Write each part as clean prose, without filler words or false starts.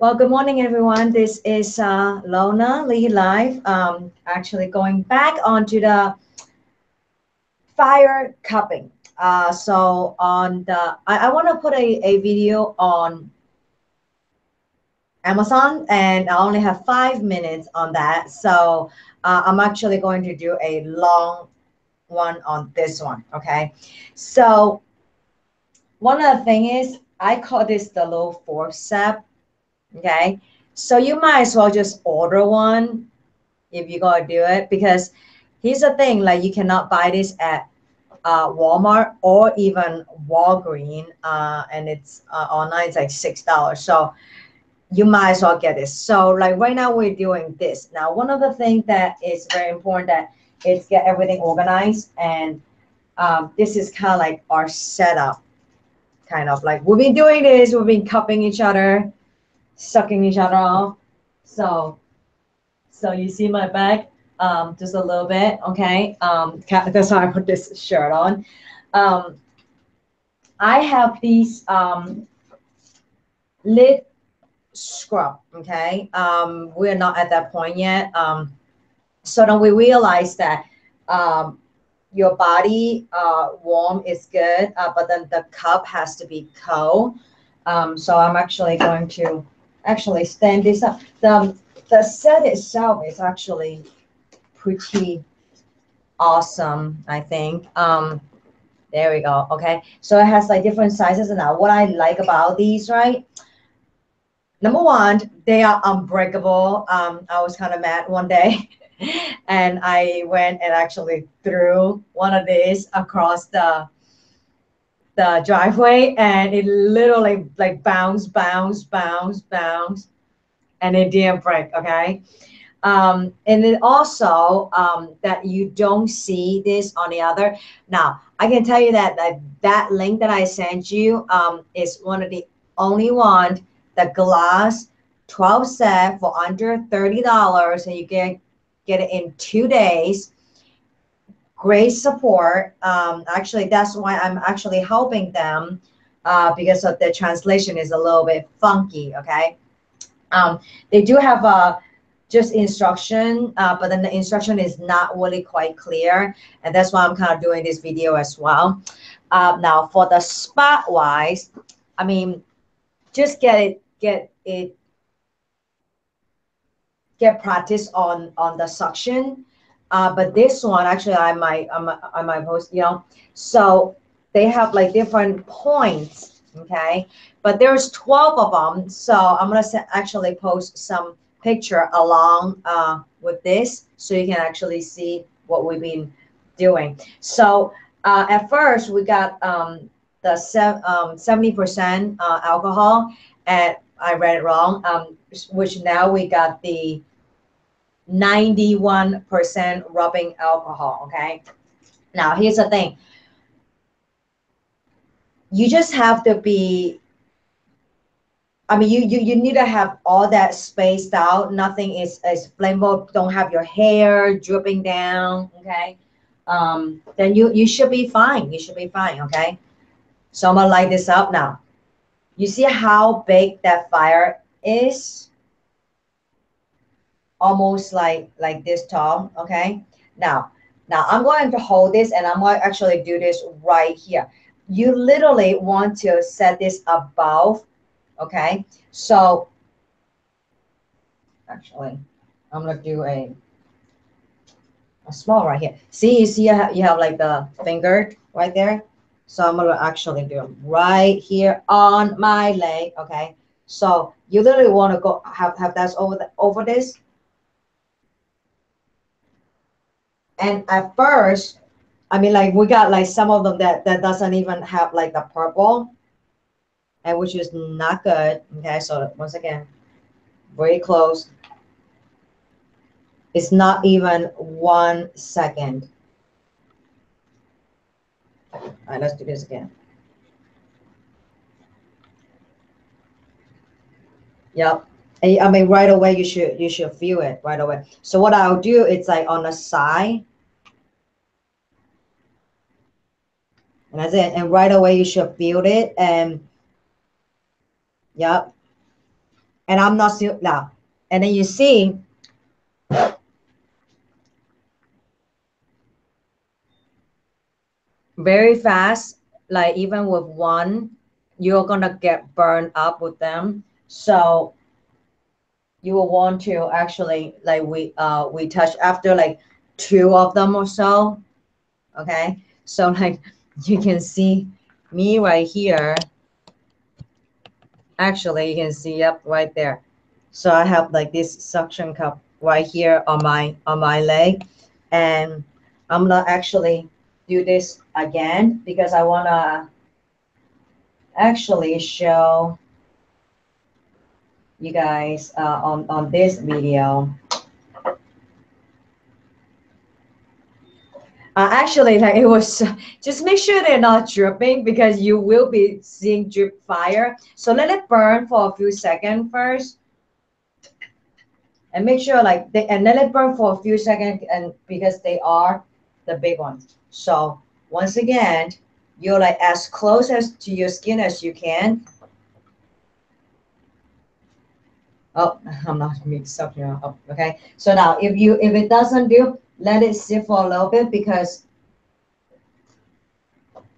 Well, good morning, everyone. This is Lona Lee Live. Actually, going back onto the fire cupping. So on the, I want to put a video on Amazon, and I only have 5 minutes on that. So I'm actually going to do a long one on this one. Okay. So one of the thing is, I call this the low forceps. Okay. So you might as well just order one if you gotta do it, because here's the thing, like you cannot buy this at Walmart or even Walgreen, and it's online. It's like $6, so you might as well get this. So like right now we're doing this. Now one of the things that is very important that is get everything organized, and this is kind of like our setup. Kind of like we've been doing this, we've been cupping each other, sucking each other off. So you see my back, just a little bit, okay? That's why I put this shirt on. Um, I have these lid scrub, okay? We're not at that point yet. So then we realize that um, your body warm is good, but then the cup has to be cold. So I'm actually going to actually stand this up. The set itself is actually pretty awesome, I think. There we go. Okay, so it has like different sizes. And now what I like about these, right? Number one, they are unbreakable. I was kind of mad one day and I went and actually threw one of these across the driveway, and it literally like bounce, and it didn't break. Okay. And then also that you don't see this on the other. Now, I can tell you that that link that I sent you is one of the only one, the glass 12 set for under $30, and you can get it in 2 days. Great support. Actually, that's why I'm actually helping them, because of the translation is a little bit funky. Okay. They do have a just instruction, but then the instruction is not really quite clear, and that's why I'm kind of doing this video as well. Now for the spot wise, I mean, just get practice on the suction. But this one actually I might post, so they have like different points. Okay, but there's 12 of them, so I'm gonna actually post some picture along with this, so you can actually see what we've been doing. So at first we got the 70% alcohol, and I read it wrong, which now we got the 91% rubbing alcohol. Okay, now here's the thing, you just have to be, I mean, you need to have all that spaced out. Nothing is flammable. Don't have your hair dripping down. Okay. Then you should be fine. You should be fine. Okay. So I'm gonna light this up now. You see how big that fire is? Almost like this tall. Okay. Now I'm going to hold this, and I'm going to actually do this right here. You literally want to set this above. Okay. So actually, I'm gonna do a small right here. See, you see, you have like the finger right there. So I'm gonna actually do it right here on my leg. Okay. So you literally want to go have that over this. And at first, I mean, like we got like some of them that doesn't even have like the purple, and which is not good. Okay. So once again, very close. It's not even 1 second. All right, let's do this again. Yep. And, I mean, right away you should feel it right away. So what I'll do, it's like on the side, and that's it. And right away you should feel it. And yep. And I'm not still now. And then you see, very fast, like even with one, you're gonna get burned up with them. So you will want to actually, like, we touch after like two of them or so. Okay, so like you can see me right here. Actually, you can see, yep, right there. So I have like this suction cup right here on my leg, and I'm gonna actually do this again because I wanna actually show you guys on this video. Actually, like it was, just make sure they're not dripping because you will be seeing drip fire. So let it burn for a few seconds first, and make sure like and let it burn for a few seconds, and because they are the big ones. So once again, you're like as close as to your skin as you can. Oh, I'm not mixed up here. Oh, okay. So now if it doesn't do, let it sit for a little bit because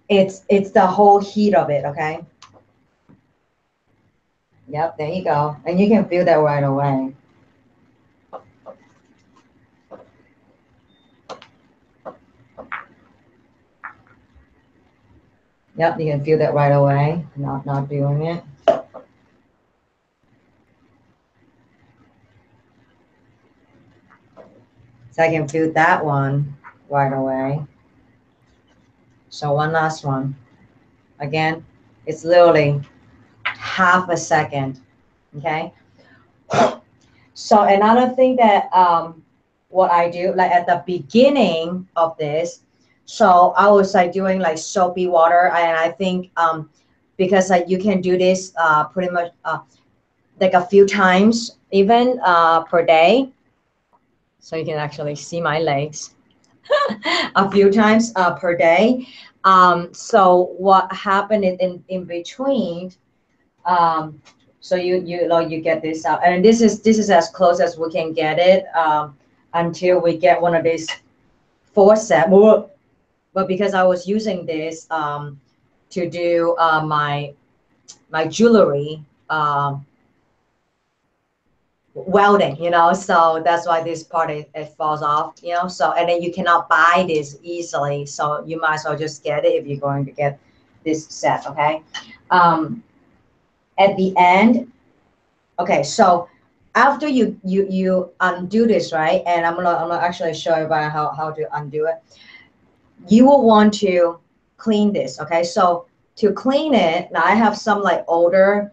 it's the whole heat of it, okay? Yep, there you go. And you can feel that right away. Yep, you can feel that right away. Not doing it. So I can feel that one right away. So one last one. Again, it's literally half a second. Okay. So another thing that what I do, like at the beginning of this, so I was like doing like soapy water, and I think because like you can do this pretty much like a few times even per day. So you can actually see my legs a few times per day. So what happened in between, um, so you get this out, and this is as close as we can get it until we get one of these forceps. But because I was using this to do my jewelry welding, so that's why this part it falls off, so, and then you cannot buy this easily, so you might as well just get it if you're going to get this set. Okay. At the end, okay, so after you undo this, right, and I'm gonna actually show you about how to undo it. You will want to clean this. Okay, so to clean it, now I have some like older,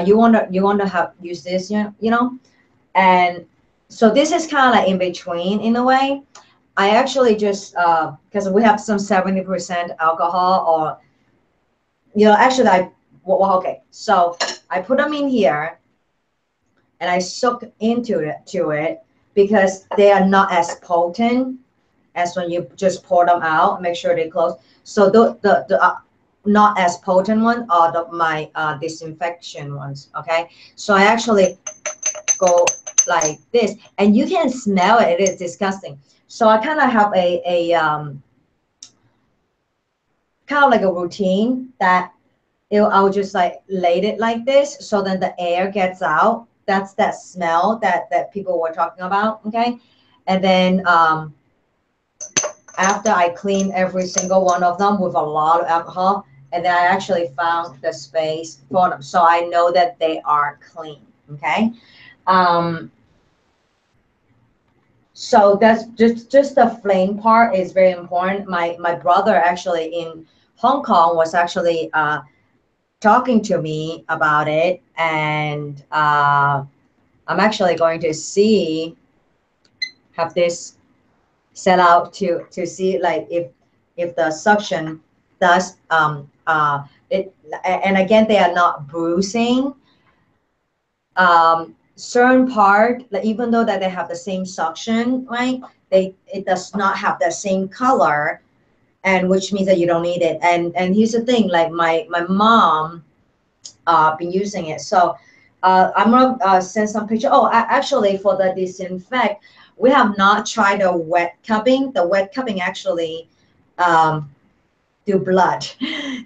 you want to have use this, and so this is kind of like in between in a way. I actually just because we have some 70% alcohol, or actually well, okay, so I put them in here and I soak into it because they are not as potent as when you just pour them out. Make sure they close. So the not as potent one are my disinfection ones. Okay, so I actually go like this, and you can smell it. It is disgusting. So I kind of have a kind of like a routine that I'll just like lay it like this, so then the air gets out. That's that smell that people were talking about. Okay, and then after I clean every single one of them with a lot of alcohol, and then I actually found the space for them, so I know that they are clean. Okay. So that's just the flame part is very important. My brother actually in Hong Kong was actually talking to me about it, and I'm actually going to have this set out to see like if the suction does it, and again they are not bruising certain part, like even though that they have the same suction, right, it does not have the same color, and which means that you don't need it. And here's the thing, like my mom been using it. So I'm gonna send some picture. Oh, actually, for the disinfect, we have not tried the wet cupping. The wet cupping actually um, do blood,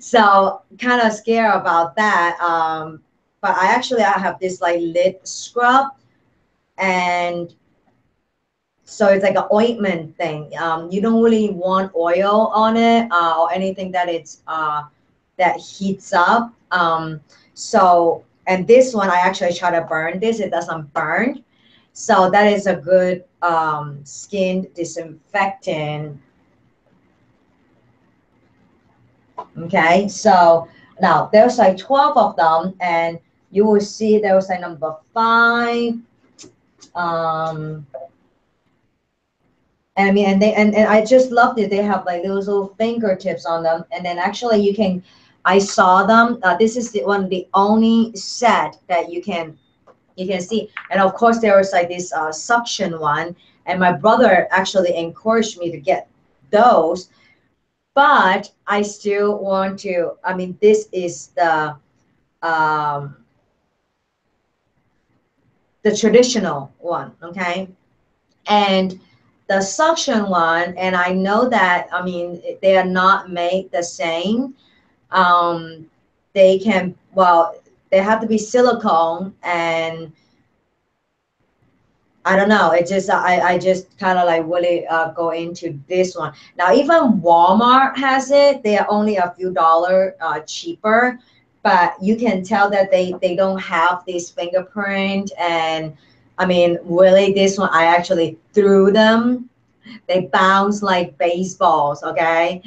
so kind of scared about that. But I have this like lid scrub, and so it's like an ointment thing. You don't really want oil on it or anything that it's that heats up. So and this one I actually try to burn this. It doesn't burn, so that is a good skin disinfectant. Okay, so now there's like 12 of them, and you will see there's like number 5. Um, and I mean, and I just loved it. They have like those little fingertips on them, and then actually you can. I saw them. This is the only set that you can see, and of course there was like this suction one, and my brother actually encouraged me to get those, but I still want to. I mean, this is um, the traditional one, okay, and the suction one, and I know that, I mean, they are not made the same. They can, well, they have to be silicone, and I don't know, it just I just kind of like really go into this one. Now even Walmart has it. They are only a few dollar cheaper, but you can tell that they don't have this fingerprint. And I mean, really, this one I actually threw them. They bounce like baseballs. Okay,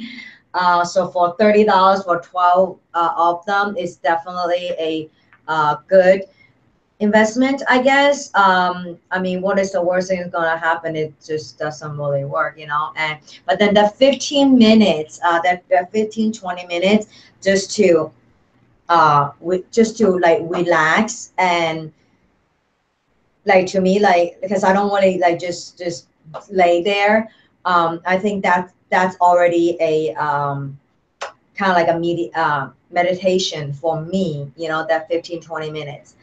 so for $30 for 12 of them is definitely a good investment, I guess. I mean, what is the worst thing that's gonna happen? It just doesn't really work, you know. And but then the 15 minutes, that 15 20 minutes, just to just to like relax, and like to me, like, because I don't want to like just lay there. I think that's already a kind of like a meditation for me, you know, that 15 20 minutes.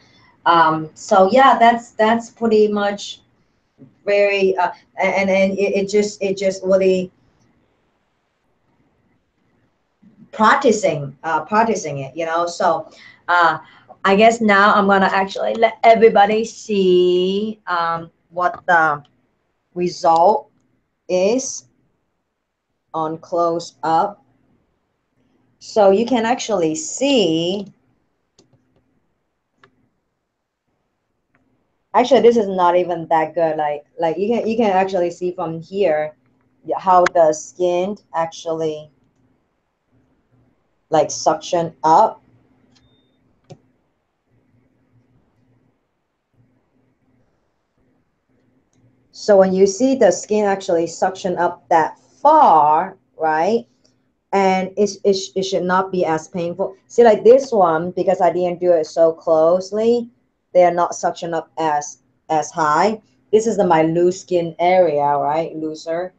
So yeah, that's pretty much very and it just really practicing it, you know. So uh, I guess now I'm gonna actually let everybody see what the result is on close up, so you can actually see. Actually, this is not even that good. Like you can actually see from here how the skin actually like suction up. So when you see the skin actually suction up that far, right? And it should not be as painful. See, like this one, because I didn't do it so closely, they are not suction up as high. This is my loose skin area, right? Looser.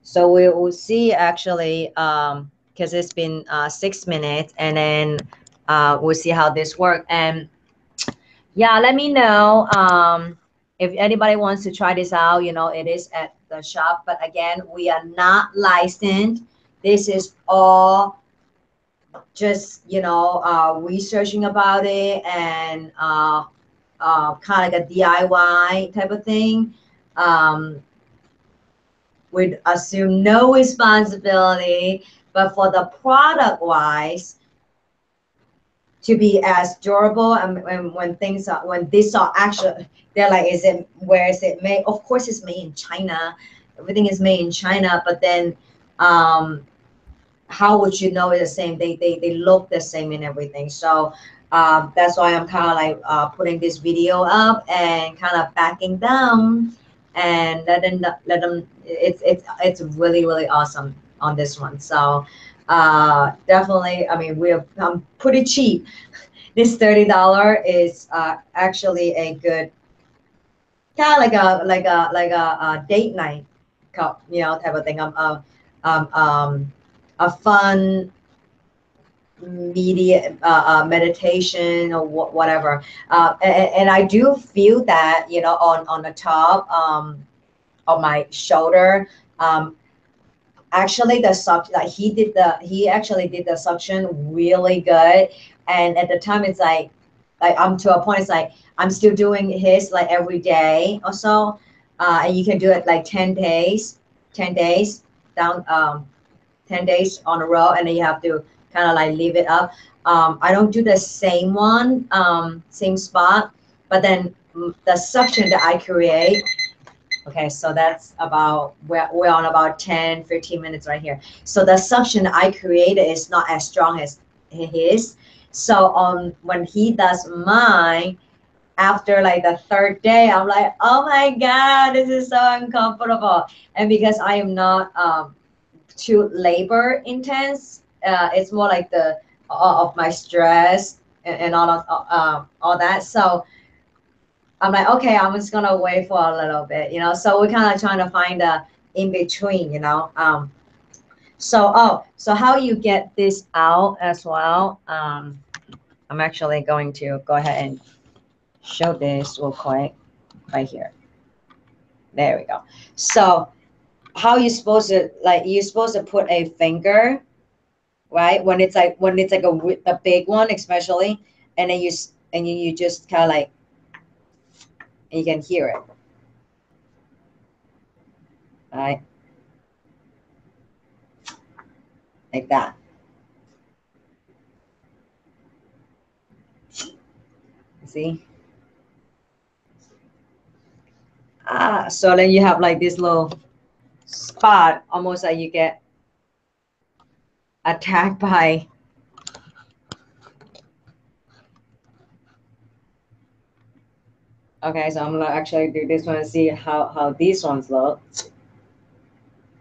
So we will see actually, because it's been 6 minutes, and then we'll see how this works. And yeah, let me know if anybody wants to try this out. You know, it is at the shop, but again, we are not licensed. This is all just, you know, researching about it, and kind of like a DIY type of thing. Um, we'd assume no responsibility, but for the product wise, to be as durable, and when things are, when these are actually, they're like, is it, where is it made? Of course it's made in China. Everything is made in China, but then um how would you know it's the same? They look the same and everything. So that's why I'm kind of like putting this video up and kind of backing them, and let them. It's really really awesome on this one. So definitely, I mean, we're pretty cheap. This $30 is actually a good kind of like a date night cup, you know, type of thing. Um, a fun media meditation or whatever. And I do feel that, you know, on the top of my shoulder. Actually, the suction, like he actually did the suction really good. And at the time, it's like I'm to a point. It's like I'm still doing his like every day or so, and you can do it like 10 days, 10 days down, 10 days on a row, and then you have to kind of like leave it up. I don't do the same one, same spot, but then the suction that I create. Okay, so that's about, we're on about 10-15 minutes right here. So the suction I created is not as strong as his. So when he does mine, after like the third day, I'm like, oh my God, this is so uncomfortable. And because I am not too labor intense, it's more like the of my stress and all that. So I'm like, okay, I'm just gonna wait for a little bit, you know. So we're kind of trying to find a in between, you know. So how you get this out as well? I'm actually going to go ahead and show this real quick right here. There we go. So how you supposed to, like, you're supposed to put a finger, right? When it's like a big one, especially, and then you just kind of like, and you can hear it, right? Like that. See? So then you have like this little spot, almost like you get attacked by. Okay, so I'm gonna actually do this one and see how these ones look.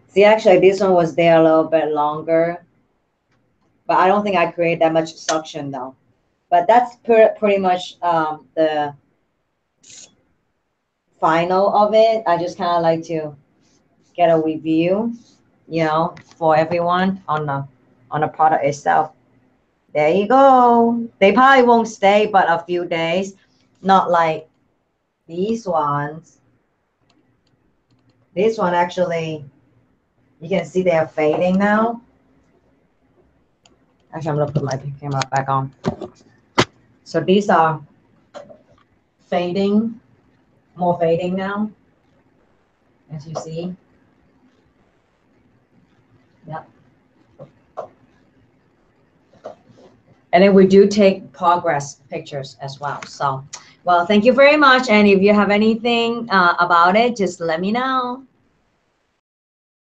See, actually this one was there a little bit longer, but I don't think I create that much suction though. But that's pretty much the final of it. I just kind of like to get a review, you know, for everyone on the product itself. There you go. They probably won't stay but a few days, not like these ones. This one actually, you can see they're fading now. Actually, I'm gonna put my camera back on. So these are fading, more fading now, as you see. Yep. And then we do take progress pictures as well. So, well, thank you very much. And if you have anything about it, just let me know.